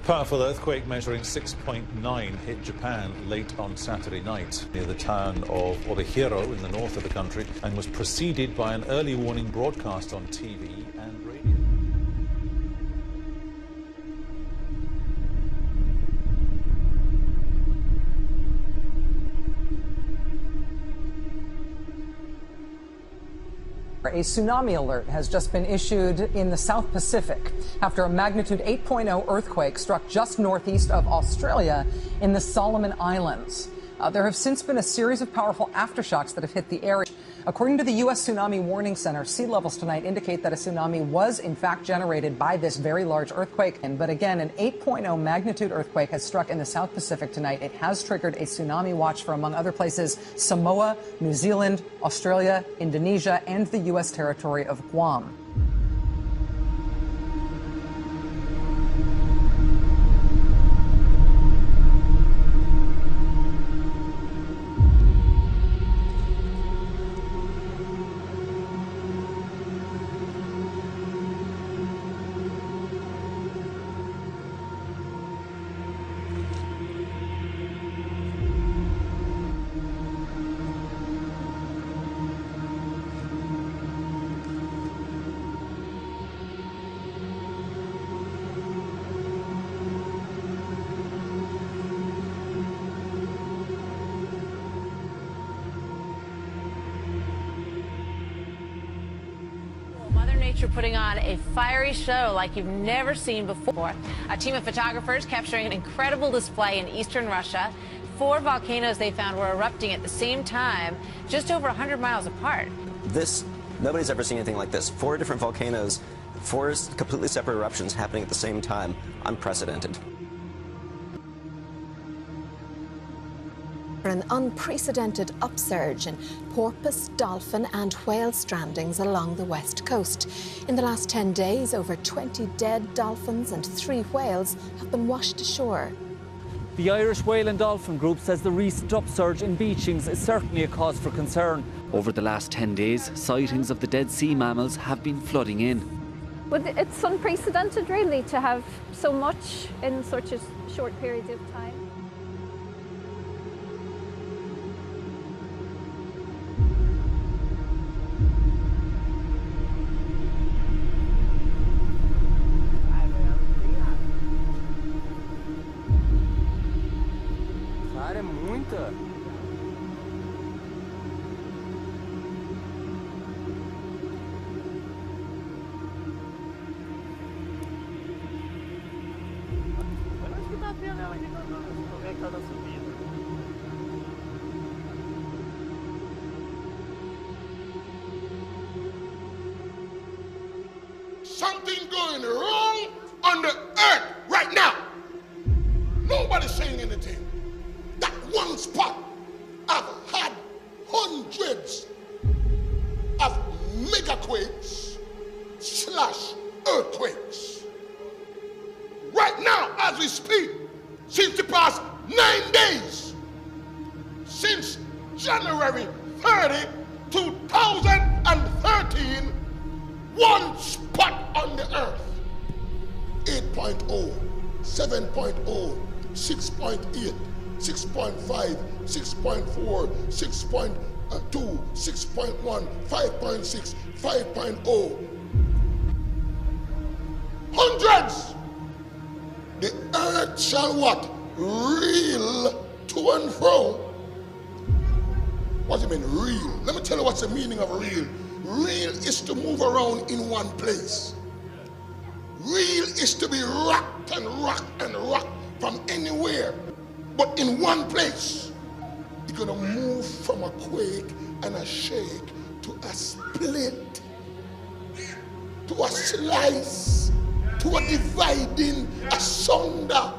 Powerful earthquake measuring 6.9 hit Japan late on Saturday night near the town of Obihiro in the north of the country and was preceded by an early warning broadcast on TV and radio. A tsunami alert has just been issued in the South Pacific after a magnitude 8.0 earthquake struck just northeast of Australia in the Solomon Islands. There have since been a series of powerful aftershocks that have hit the area. According to the U.S. Tsunami Warning Center, sea levels tonight indicate that a tsunami was in fact generated by this very large earthquake. But again, an 8.0 magnitude earthquake has struck in the South Pacific tonight. It has triggered a tsunami watch for, among other places, Samoa, New Zealand, Australia, Indonesia, and the U.S. territory of Guam. Nature putting on a fiery show like you've never seen before. A team of photographers capturing an incredible display in eastern Russia. 4 volcanoes they found were erupting at the same time, just over 100 miles apart. Nobody's ever seen anything like this. 4 different volcanoes, 4 completely separate eruptions happening at the same time. Unprecedented. An unprecedented upsurge in porpoise, dolphin and whale strandings along the west coast. In the last 10 days, over 20 dead dolphins and 3 whales have been washed ashore. The Irish Whale and Dolphin Group says the recent upsurge in beachings is certainly a cause for concern. Over the last 10 days, sightings of the dead sea mammals have been flooding in. But it's unprecedented, really, to have so much in such a short period of time. Cara, é muita. Acho que tá tendo ela aqui no vector da subida. Something going wrong on the earth right now. Nobody's saying anything. That one spot, I've had hundreds of megaquakes / earthquakes. Right now, as we speak, since the past 9 days, since January 30, 2013, one spot on the earth, 8.0, 7.0, 6.8, 6.5, 6.4, 6.2, 6.1, 5.6, 5.0. Hundreds! The earth shall what? Reel to and fro. What do you mean, reel? Let me tell you what's the meaning of reel. Reel is to move around in one place. Reel is to be rocked and rocked and rocked from anywhere, but in one place. You're gonna move from a quake and a shake to a split, to a slice, to a dividing asunder.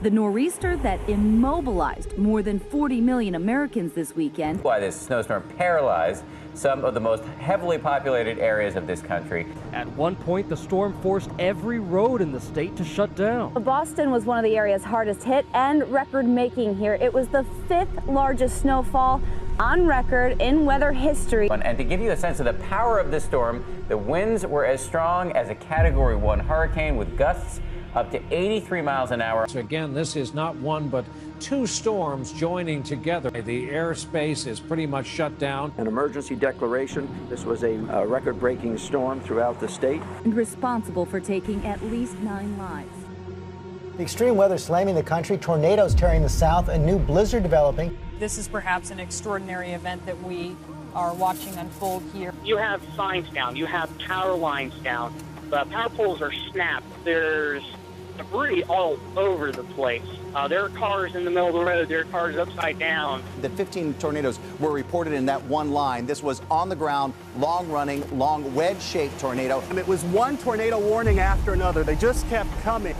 The nor'easter that immobilized more than 40 million Americans this weekend. Why this snowstorm paralyzed some of the most heavily populated areas of this country. At one point, the storm forced every road in the state to shut down. Boston was one of the areas hardest hit and record-making here. It was the 5th largest snowfall on record in weather history. And to give you a sense of the power of this storm, the winds were as strong as a Category 1 hurricane with gusts up to 83 miles an hour. So again, this is not one but two storms joining together. The airspace is pretty much shut down. An emergency declaration. This was a record-breaking storm throughout the state. And responsible for taking at least 9 lives. The extreme weather slamming the country, tornadoes tearing the south, a new blizzard developing. This is perhaps an extraordinary event that we are watching unfold here. You have signs down, you have power lines down, the power poles are snapped, there's debris all over the place. There are cars in the middle of the road, there are cars upside down. The 15 tornadoes were reported in that one line. This was on the ground, long-running, long wedge-shaped tornado. And it was one tornado warning after another. They just kept coming.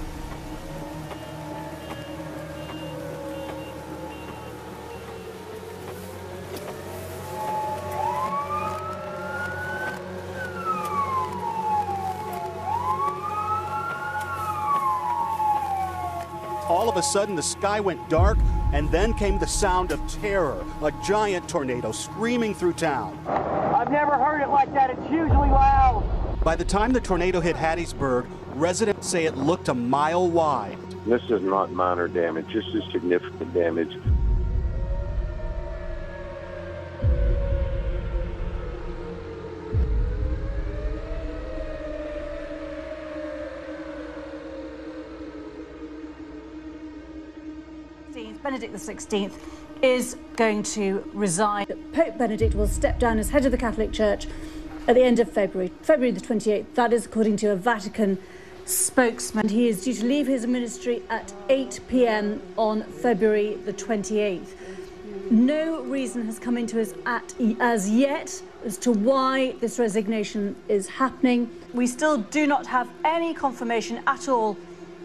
All of a sudden, the sky went dark, and then came the sound of terror, a giant tornado screaming through town. I've never heard it like that. It's hugely loud. By the time the tornado hit Hattiesburg, residents say it looked a mile wide. This is not minor damage. This is significant damage. Benedict XVI is going to resign. Pope Benedict will step down as head of the Catholic Church at the end of February the 28th. That is according to a Vatican spokesman. He is due to leave his ministry at 8 p.m. on February the 28th. No reason has come into us as yet as to why this resignation is happening. We still do not have any confirmation at all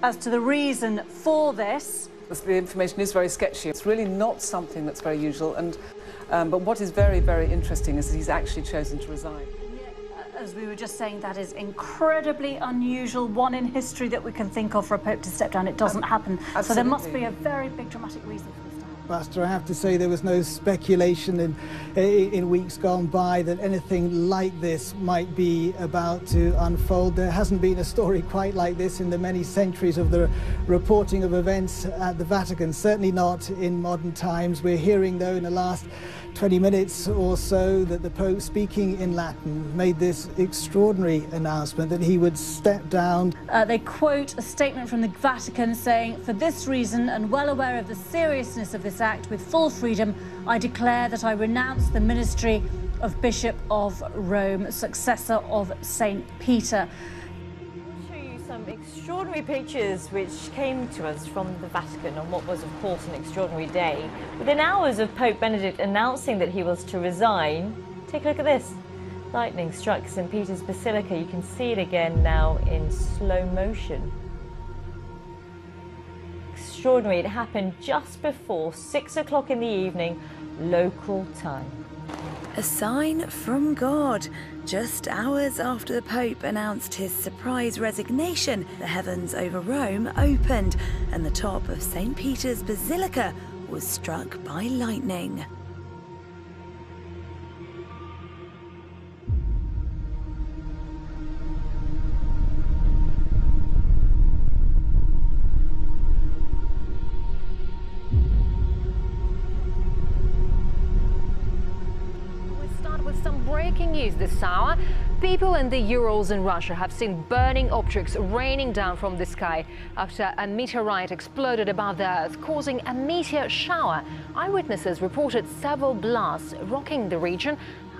as to the reason for this. The information is very sketchy. It's really not something that's very usual, but what is very, very interesting is that he's actually chosen to resign. As we were just saying, that is incredibly unusual, one in history that we can think of for a pope to step down. It doesn't happen. Absolutely. So there must be a very big dramatic reason for this. Pastor, I have to say there was no speculation in weeks gone by that anything like this might be about to unfold. There hasn't been a story quite like this in the many centuries of the reporting of events at the Vatican, certainly not in modern times. We're hearing, though, in the last 20 minutes or so that the Pope, speaking in Latin, made this extraordinary announcement that he would step down. They quote a statement from the Vatican saying, "For this reason, and well aware of the seriousness of this act, with full freedom, I declare that I renounce the ministry of Bishop of Rome, successor of St. Peter." Some extraordinary pictures which came to us from the Vatican on what was, of course, an extraordinary day. Within hours of Pope Benedict announcing that he was to resign, take a look at this. Lightning struck St. Peter's Basilica. You can see it again now in slow motion. Extraordinary. It happened just before 6 o'clock in the evening, local time. A sign from God. Just hours after the Pope announced his surprise resignation, the heavens over Rome opened and the top of St. Peter's Basilica was struck by lightning. Breaking news this hour. People in the Urals in Russia have seen burning objects raining down from the sky after a meteorite exploded above the Earth, causing a meteor shower. Eyewitnesses reported several blasts rocking the region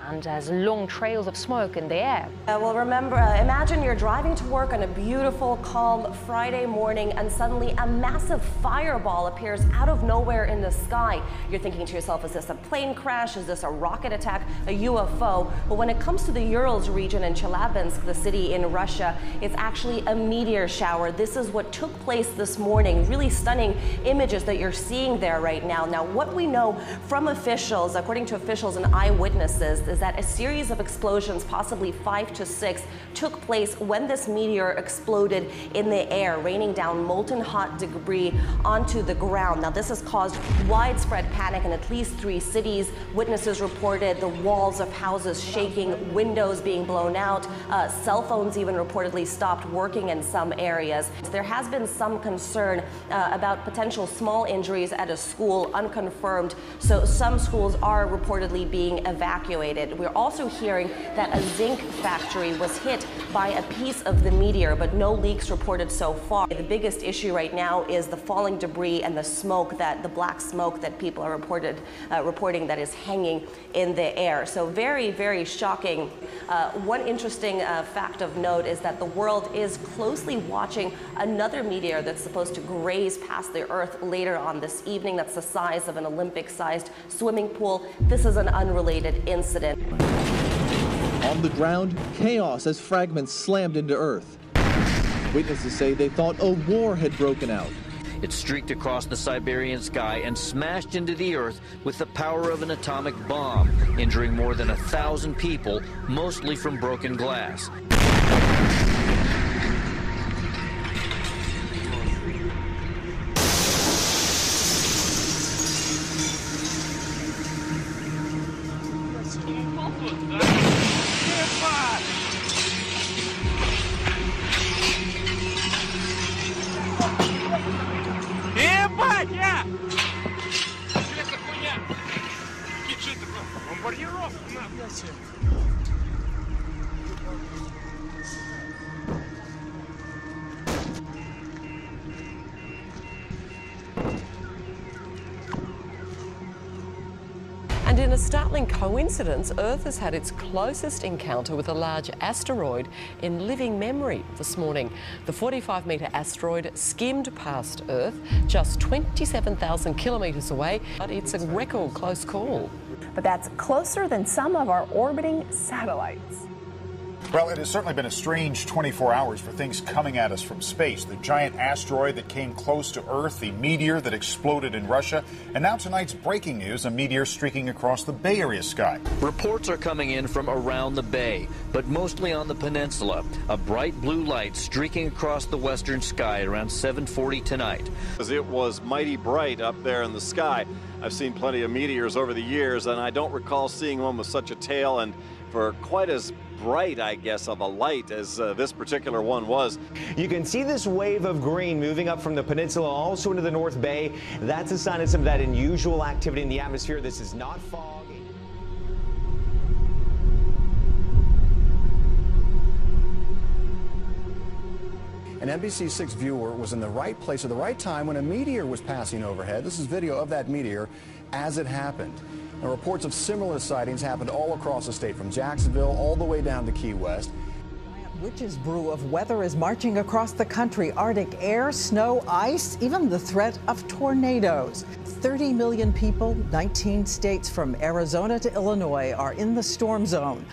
and as long trails of smoke in the air. Well, remember, imagine you're driving to work on a beautiful, calm Friday morning and suddenly a massive fireball appears out of nowhere in the sky. You're thinking to yourself, is this a plane crash? Is this a rocket attack, a UFO? But when it comes to the Urals region in Chelyabinsk, the city in Russia, it's actually a meteor shower. This is what took place this morning. Really stunning images that you're seeing there right now. Now, what we know from officials, according to officials and eyewitnesses, is that a series of explosions, possibly 5 to 6, took place when this meteor exploded in the air, raining down molten hot debris onto the ground. Now, this has caused widespread panic in at least 3 cities. Witnesses reported the walls of houses shaking, windows being blown out, cell phones even reportedly stopped working in some areas. There has been some concern about potential small injuries at a school, unconfirmed, so some schools are reportedly being evacuated. We're also hearing that a zinc factory was hit by a piece of the meteor, but no leaks reported so far. The biggest issue right now is the falling debris and the smoke, the black smoke that people are reporting that is hanging in the air. So very, very shocking. One interesting fact of note is that the world is closely watching another meteor that's supposed to graze past the Earth later on this evening. That's the size of an Olympic-sized swimming pool. This is an unrelated incident. On the ground, chaos as fragments slammed into Earth. Witnesses say they thought a war had broken out. It streaked across the Siberian sky and smashed into the Earth with the power of an atomic bomb, injuring more than 1,000 people, mostly from broken glass. And in a startling coincidence, Earth has had its closest encounter with a large asteroid in living memory this morning. The 45-metre asteroid skimmed past Earth, just 27,000 kilometres away, but it's a record close call. But that's closer than some of our orbiting satellites. Well, it has certainly been a strange 24 hours for things coming at us from space. The giant asteroid that came close to Earth, the meteor that exploded in Russia, and now tonight's breaking news, a meteor streaking across the Bay Area sky. Reports are coming in from around the bay, but mostly on the peninsula. A bright blue light streaking across the western sky around 7:40 tonight. It was mighty bright up there in the sky. I've seen plenty of meteors over the years, and I don't recall seeing one with such a tail and for quite as bright, I guess, of a light as this particular one was. You can see this wave of green moving up from the peninsula also into the North Bay. That's a sign of some of that unusual activity in the atmosphere. This is not fog. An NBC6 viewer was in the right place at the right time when a meteor was passing overhead. This is video of that meteor as it happened. And reports of similar sightings happened all across the state, from Jacksonville all the way down to Key West. Witch's brew of weather is marching across the country. Arctic air, snow, ice, even the threat of tornadoes. 30 million people, 19 states from Arizona to Illinois are in the storm zone.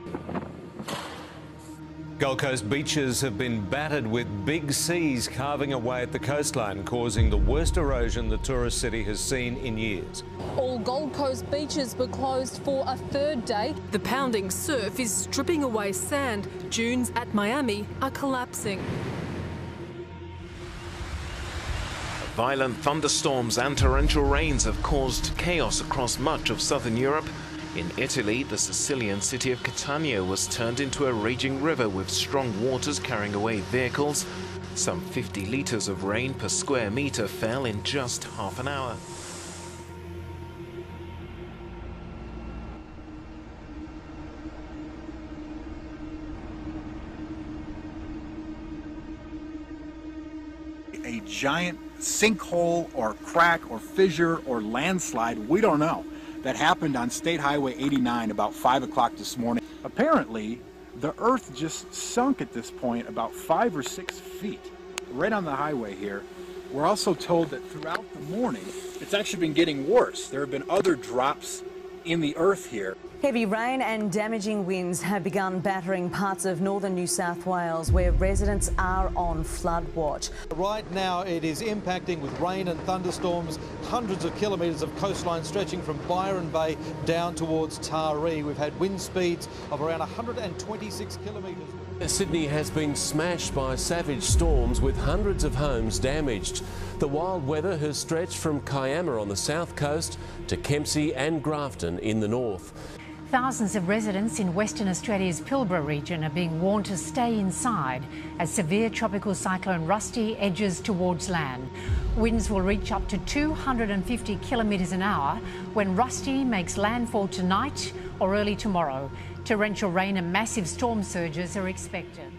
Gold Coast beaches have been battered with big seas carving away at the coastline, causing the worst erosion the tourist city has seen in years. All Gold Coast beaches were closed for a third day. The pounding surf is stripping away sand. Dunes at Miami are collapsing. Violent thunderstorms and torrential rains have caused chaos across much of southern Europe. In Italy, the Sicilian city of Catania was turned into a raging river with strong waters carrying away vehicles. Some 50 litres of rain per square metre fell in just half an hour. A giant sinkhole or crack or fissure or landslide, we don't know, that happened on State Highway 89 about 5 o'clock this morning. Apparently, the earth just sunk at this point about 5 or 6 feet right on the highway here. We're also told that throughout the morning, it's actually been getting worse. There have been other drops in the earth here. Heavy rain and damaging winds have begun battering parts of northern New South Wales, where residents are on flood watch. Right now it is impacting with rain and thunderstorms, hundreds of kilometres of coastline stretching from Byron Bay down towards Taree. We've had wind speeds of around 126 kilometres. Sydney has been smashed by savage storms with hundreds of homes damaged. The wild weather has stretched from Kiama on the south coast to Kempsey and Grafton in the north. Thousands of residents in Western Australia's Pilbara region are being warned to stay inside as severe tropical cyclone Rusty edges towards land. Winds will reach up to 250 kilometres an hour when Rusty makes landfall tonight or early tomorrow. Torrential rain and massive storm surges are expected.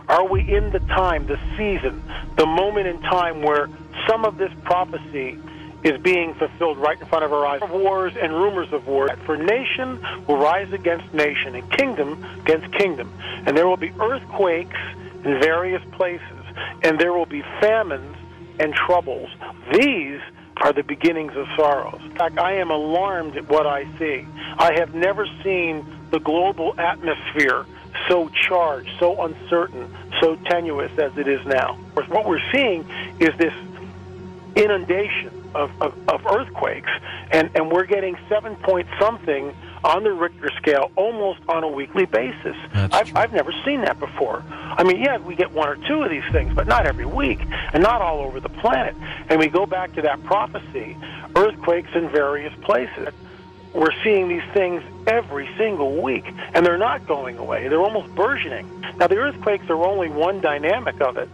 Are we in the time, the season, the moment in time where some of this prophecy is being fulfilled right in front of our eyes? Wars and rumors of war. For nation will rise against nation and kingdom against kingdom. And there will be earthquakes in various places. And there will be famines and troubles. These are the beginnings of sorrows. In fact, I am alarmed at what I see. I have never seen the global atmosphere so charged, so uncertain, so tenuous as it is now. What we're seeing is this inundation of earthquakes, and we're getting 7 point something on the Richter scale almost on a weekly basis. I've never seen that before. I mean, yeah, we get one or two of these things, but not every week, and not all over the planet. And we go back to that prophecy, earthquakes in various places. We're seeing these things every single week, and they're not going away. They're almost burgeoning. Now, the earthquakes are only one dynamic of it.